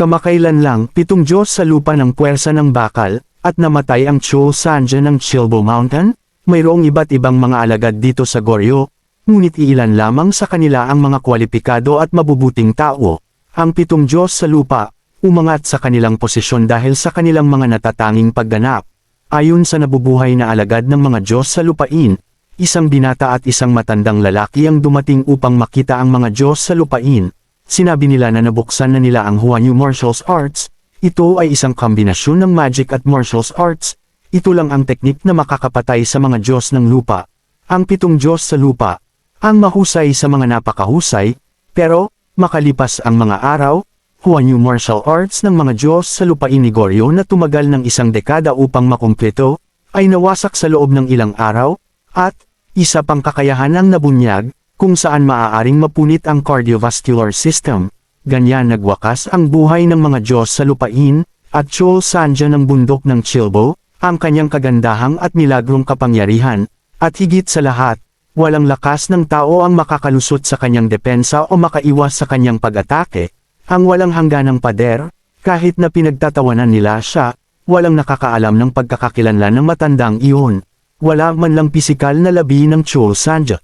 Kamakailan lang, 7 Diyos sa lupa ng puwersa ng bakal, at namatay ang Chol Sanja ng Chilbo Mountain. Mayroong iba't ibang mga alagad dito sa Goryeo, ngunit iilan lamang sa kanila ang mga kwalipikado at mabubuting tao. Ang 7 Diyos sa lupa, umangat sa kanilang posisyon dahil sa kanilang mga natatanging pagganap. Ayon sa nabubuhay na alagad ng mga Diyos sa lupain, isang binata at isang matandang lalaki ang dumating upang makita ang mga Diyos sa lupain. Sinabi nila na nabuksan na nila ang Huanyu Martial Arts. Ito ay isang kombinasyon ng magic at martial arts. Ito lang ang teknik na makakapatay sa mga Diyos ng lupa. Ang 7 Diyos sa lupa, ang mahusay sa mga napakahusay, pero, makalipas ang mga araw, Huanyu Martial Arts ng mga Diyos sa lupain ni Goryeo na tumagal ng 1 dekada upang makumpleto, ay nawasak sa loob ng ilang araw, at, isa pang kakayahan ang nabunyag, kung saan maaaring mapunit ang cardiovascular system. Ganyan nagwakas ang buhay ng mga Diyos sa lupain, at Chol Sanja ng bundok ng Chilbo, ang kanyang kagandahang at milagrong kapangyarihan, at higit sa lahat, walang lakas ng tao ang makakalusot sa kanyang depensa o makaiwas sa kanyang pag-atake. Ang walang hangganang pader, kahit na pinagtatawanan nila siya, walang nakakaalam ng pagkakakilanlan ng matandang iyon. Wala man lang pisikal na labi ng Chol Sanja.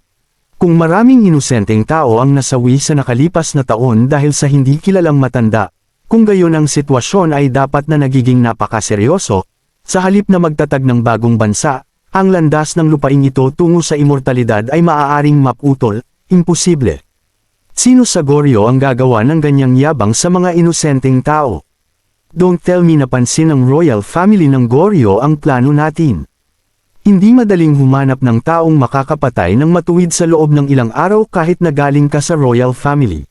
Kung maraming inosenteng tao ang nasawi sa nakalipas na taon dahil sa hindi kilalang matanda, kung gayon ang sitwasyon ay dapat na nagiging napakaseryoso, sa halip na magtatag ng bagong bansa, ang landas ng lupaing ito tungo sa immortalidad ay maaaring maputol, imposible. Sino sa Goryeo ang gagawa ng ganyang yabang sa mga inosenteng tao? Don't tell me napansin ng royal family ng Goryeo ang plano natin. Hindi madaling humanap ng taong makakapatay ng matuwid sa loob ng ilang araw kahit na galing ka sa royal family.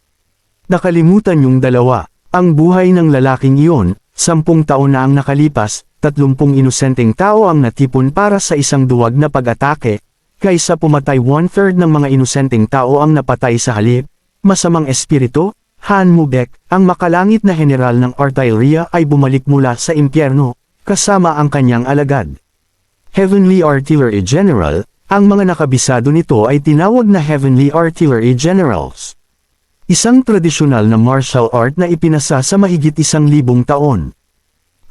Nakalimutan yung dalawa, ang buhay ng lalaking iyon, 10 taon na ang nakalipas, 30 inosenteng tao ang natipon para sa isang duwag na pag-atake, kaysa pumatay 1/3 ng mga inosenteng tao ang napatay sa halip. Masamang espiritu, Han Mubek, ang makalangit na general ng artillery ay bumalik mula sa impyerno, kasama ang kanyang alagad. Heavenly Artillery General, ang mga nakabisado nito ay tinawag na Heavenly Artillery Generals. Isang tradisyonal na martial art na ipinasa sa mahigit 1,000 taon.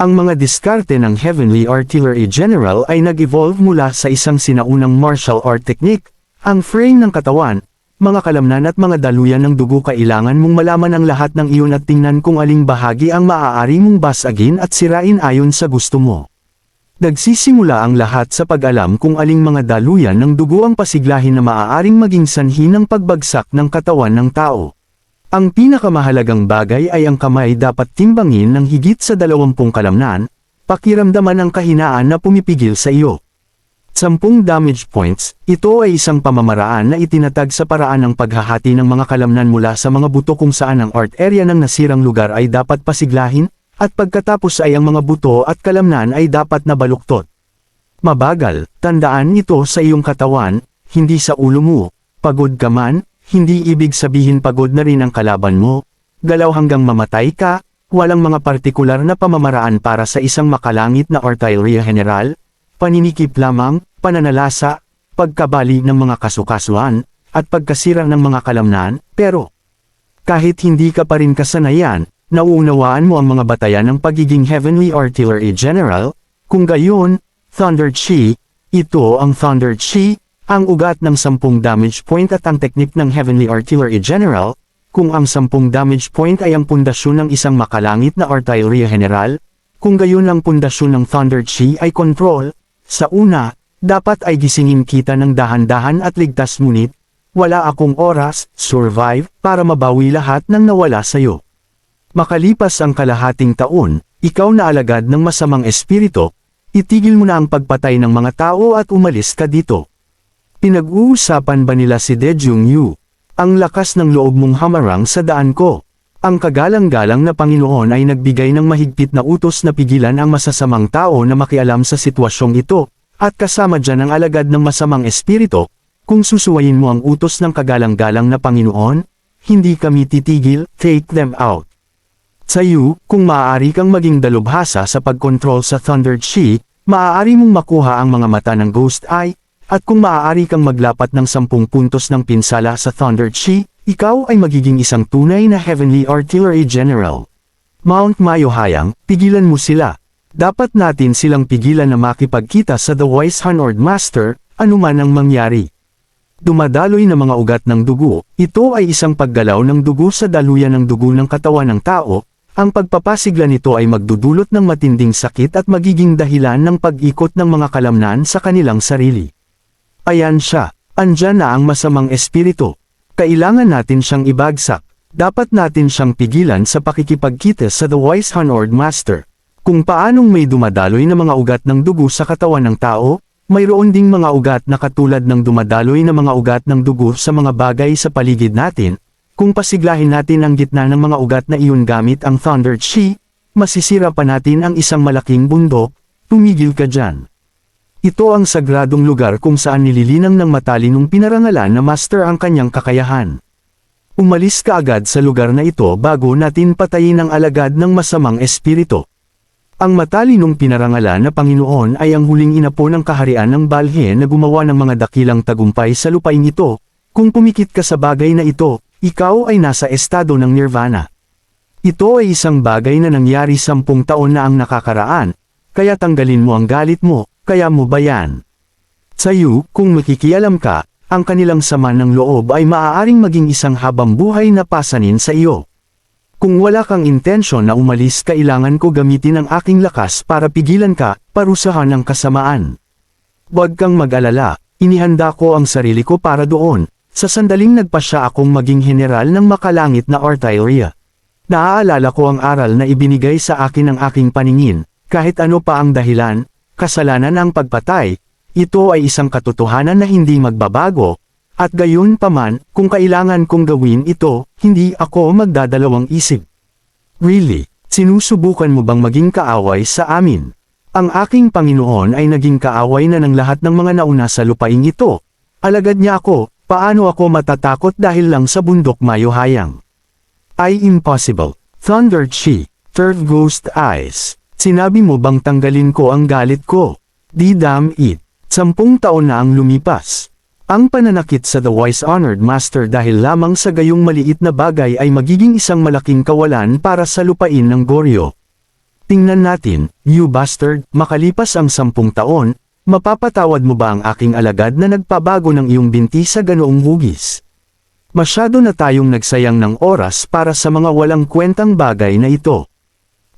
Ang mga diskarte ng Heavenly Artillery General ay nag-evolve mula sa isang sinaunang martial art technique, ang frame ng katawan, mga kalamnan at mga daluyan ng dugo. Kailangan mong malaman ang lahat ng iyon at tingnan kung aling bahagi ang maaari mong basagin at sirain ayon sa gusto mo. Nagsisimula ang lahat sa pag-alam kung aling mga daluyan ng dugo ang pasiglahin na maaaring maging sanhi ng pagbagsak ng katawan ng tao. Ang pinakamahalagang bagay ay ang kamay dapat timbangin ng higit sa 20 kalamnan, pakiramdaman ang kahinaan na pumipigil sa iyo. 10 damage points, ito ay isang pamamaraan na itinatag sa paraan ng paghahati ng mga kalamnan mula sa mga buto kung saan ang art area ng nasirang lugar ay dapat pasiglahin, at pagkatapos ay ang mga buto at kalamnan ay dapat nabaluktot. Mabagal, tandaan ito sa iyong katawan, hindi sa ulo mo. Pagod ka man, hindi ibig sabihin pagod na rin ang kalaban mo. Galaw hanggang mamatay ka, walang mga partikular na pamamaraan para sa isang makalangit na artillery general. Paninikip lamang, pananalasa, pagkabali ng mga kasukasuan, at pagkasira ng mga kalamnan, pero kahit hindi ka pa rin kasanayan, nauunawaan mo ang mga batayan ng pagiging Heavenly Artillery General. Kung gayon, Thunder Chi, ito ang Thunder Chi, ang ugat ng 10 damage point at ang teknik ng Heavenly Artillery General. Kung ang 10 damage point ay ang pundasyon ng isang makalangit na artillery general, kung gayon ang pundasyon ng Thunder Chi ay control, sa una, dapat ay gisingin kita ng dahan-dahan at ligtas, ngunit wala akong oras, survive, para mabawi lahat ng nawala sa'yo. Makalipas ang kalahating taon, ikaw na alagad ng masamang espiritu, itigil mo na ang pagpatay ng mga tao at umalis ka dito. Pinag-uusapan ba nila si De Jung-yu? Ang lakas ng loob mong hamarang sa daan ko. Ang kagalang-galang na Panginoon ay nagbigay ng mahigpit na utos na pigilan ang masasamang tao na makialam sa sitwasyong ito, at kasama dyan ang alagad ng masamang espiritu. Kung susuwayin mo ang utos ng kagalang-galang na Panginoon, hindi kami titigil, take them out. Sa iyo, kung maaari kang maging dalubhasa sa pagkontrol sa Thunder Chi, maaari mong makuha ang mga mata ng Ghost Eye, at kung maaari kang maglapat ng 10 puntos ng pinsala sa Thunder Chi, ikaw ay magiging isang tunay na Heavenly Artillery General. Mount Mayohayang, pigilan mo sila. Dapat natin silang pigilan na makipagkita sa The Wise Hanord Master, anuman ang mangyari. Dumadaloy na mga ugat ng dugo, ito ay isang paggalaw ng dugo sa daluyan ng dugo ng katawan ng tao, ang pagpapasigla nito ay magdudulot ng matinding sakit at magiging dahilan ng pag-ikot ng mga kalamnan sa kanilang sarili. Ayan siya, andyan na ang masamang espiritu. Kailangan natin siyang ibagsak, dapat natin siyang pigilan sa pakikipagkita sa The Wise Hanord Master. Kung paanong may dumadaloy na mga ugat ng dugo sa katawan ng tao, mayroon ding mga ugat na katulad ng dumadaloy na mga ugat ng dugo sa mga bagay sa paligid natin. Kung pasiglahin natin ang gitna ng mga ugat na iyon gamit ang Thunder Chi, masisira pa natin ang isang malaking bundok, tumigil ka dyan. Ito ang sagradong lugar kung saan nililinang ng matalinong pinarangalan na master ang kanyang kakayahan. Umalis ka agad sa lugar na ito bago natin patayin ang alagad ng masamang espiritu. Ang matalinong pinarangalan na Panginoon ay ang huling inapo ng kaharian ng Balhe na gumawa ng mga dakilang tagumpay sa lupain ito. Kung pumikit ka sa bagay na ito, ikaw ay nasa estado ng nirvana. Ito ay isang bagay na nangyari 10 taon na ang nakakaraan, kaya tanggalin mo ang galit mo, kaya mo ba yan? Sa'yo, kung makikialam ka, ang kanilang sama ng loob ay maaaring maging isang habang buhay na pasanin sa iyo. Kung wala kang intensyon na umalis, kailangan ko gamitin ang aking lakas para pigilan ka, parusahan ang kasamaan. Huwag kang mag-alala, inihanda ko ang sarili ko para doon, sa sandaling nagpasya akong maging general ng makalangit na artillery. Naaalala ko ang aral na ibinigay sa akin ng aking paningin, kahit ano pa ang dahilan, kasalanan ang pagpatay, ito ay isang katotohanan na hindi magbabago. At gayon paman, kung kailangan kong gawin ito, hindi ako magdadalawang isip. Really, sinusubukan mo bang maging kaaway sa amin? Ang aking Panginoon ay naging kaaway na ng lahat ng mga nauna sa lupaing ito. Alagad niya ako, paano ako matatakot dahil lang sa bundok Mayohayang? Ay impossible. Thunder Chi, Third Ghost Eyes. Sinabi mo bang tanggalin ko ang galit ko? Di damn it. 10 taon na ang lumipas. Ang pananakit sa The Wise Honored Master dahil lamang sa gayong maliit na bagay ay magiging isang malaking kawalan para sa lupain ng Goryo. Tingnan natin, you bastard, makalipas ang 10 taon, mapapatawad mo ba ang aking alagad na nagpabago ng iyong binti sa ganoong hugis? Masyado na tayong nagsayang ng oras para sa mga walang kwentang bagay na ito.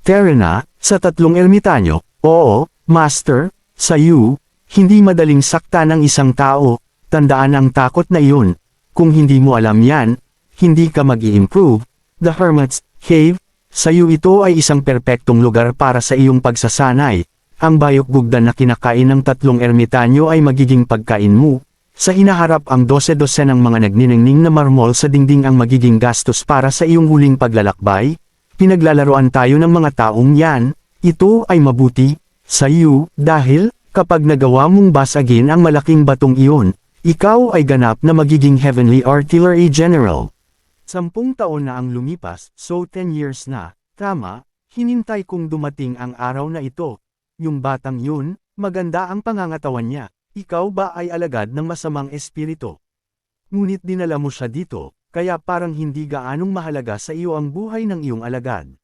Terena, sa 3 ermitanyo, oo, Master, sa you, hindi madaling sakta ng isang tao. Tandaan ang takot na iyon. Kung hindi mo alam yan, hindi ka mag-i-improve. The Hermit's Cave, sa iyo ito ay isang perpektong lugar para sa iyong pagsasanay. Ang bayok-bugdan na kinakain ng 3 ermitanyo ay magiging pagkain mo. Sa hinaharap ang 12 ng mga nagniningning na marmol sa dingding ang magiging gastos para sa iyong huling paglalakbay. Pinaglalaroan tayo ng mga taong yan. Ito ay mabuti sa iyo dahil kapag nagawa mong basagin ang malaking batong iyon, ikaw ay ganap na magiging Heavenly Artillery General. 10 taon na ang lumipas, so 10 years na, tama, hinintay kong dumating ang araw na ito. Yung batang yun, maganda ang pangangatawan niya, ikaw ba ay alagad ng masamang espiritu? Ngunit dinala mo siya dito, kaya parang hindi gaanong mahalaga sa iyo ang buhay ng iyong alagad.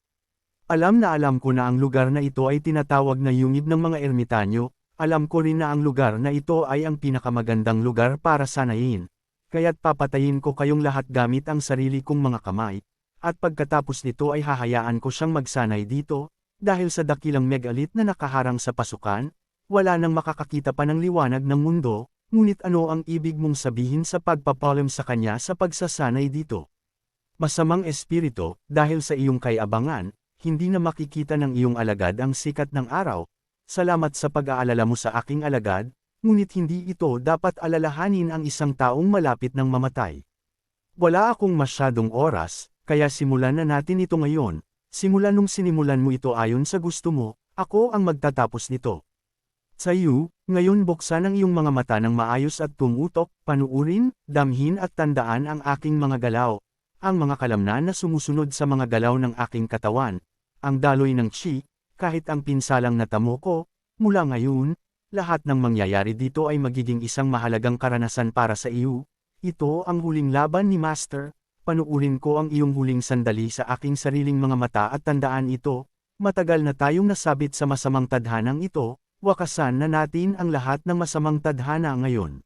Alam ko na ang lugar na ito ay tinatawag na yungib ng mga ermitanyo. Alam ko rin na ang lugar na ito ay ang pinakamagandang lugar para sanayin, kaya't papatayin ko kayong lahat gamit ang sarili kong mga kamay, at pagkatapos nito ay hahayaan ko siyang magsanay dito, dahil sa dakilang megalit na nakaharang sa pasukan, wala nang makakakita pa ng liwanag ng mundo, ngunit ano ang ibig mong sabihin sa pagpapalam sa kanya sa pagsasanay dito? Masamang espiritu, dahil sa iyong kayabangan, hindi na makikita ng iyong alagad ang sikat ng araw. Salamat sa pag-aalala mo sa aking alagad, ngunit hindi ito dapat alalahanin ang isang taong malapit ng mamatay. Wala akong masyadong oras, kaya simulan na natin ito ngayon. Simula nung sinimulan mo ito ayon sa gusto mo, ako ang magtatapos nito. Sa iyo, ngayon buksan ang iyong mga mata ng maayos at tumutok, panuurin, damhin at tandaan ang aking mga galaw, ang mga kalamnan na sumusunod sa mga galaw ng aking katawan, ang daloy ng chi. Kahit ang pinsalang natamo ko, mula ngayon, lahat ng mangyayari dito ay magiging isang mahalagang karanasan para sa iyo. Ito ang huling laban ni Master, panuurin ko ang iyong huling sandali sa aking sariling mga mata at tandaan ito, matagal na tayong nasabit sa masamang tadhanang ito, wakasan na natin ang lahat ng masamang tadhana ngayon.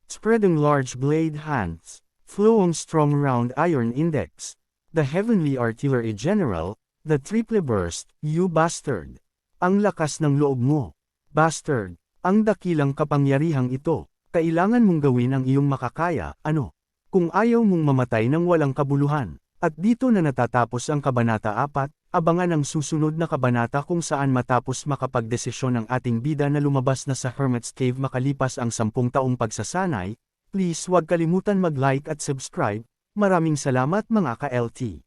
Spreading large blade hands, flowing strong round iron index, the heavenly artillery general, the triple burst, you bastard. Ang lakas ng loob mo, bastard, ang dakilang kapangyarihang ito, kailangan mong gawin ang iyong makakaya, ano? Kung ayaw mong mamatay ng walang kabuluhan. At dito na natatapos ang Kabanata 4, abangan ang susunod na kabanata kung saan matapos makapagdesisyon ang ating bida na lumabas na sa Hermit's Cave makalipas ang 10 taong pagsasanay, please huwag kalimutan mag-like at subscribe, maraming salamat mga ka-LT.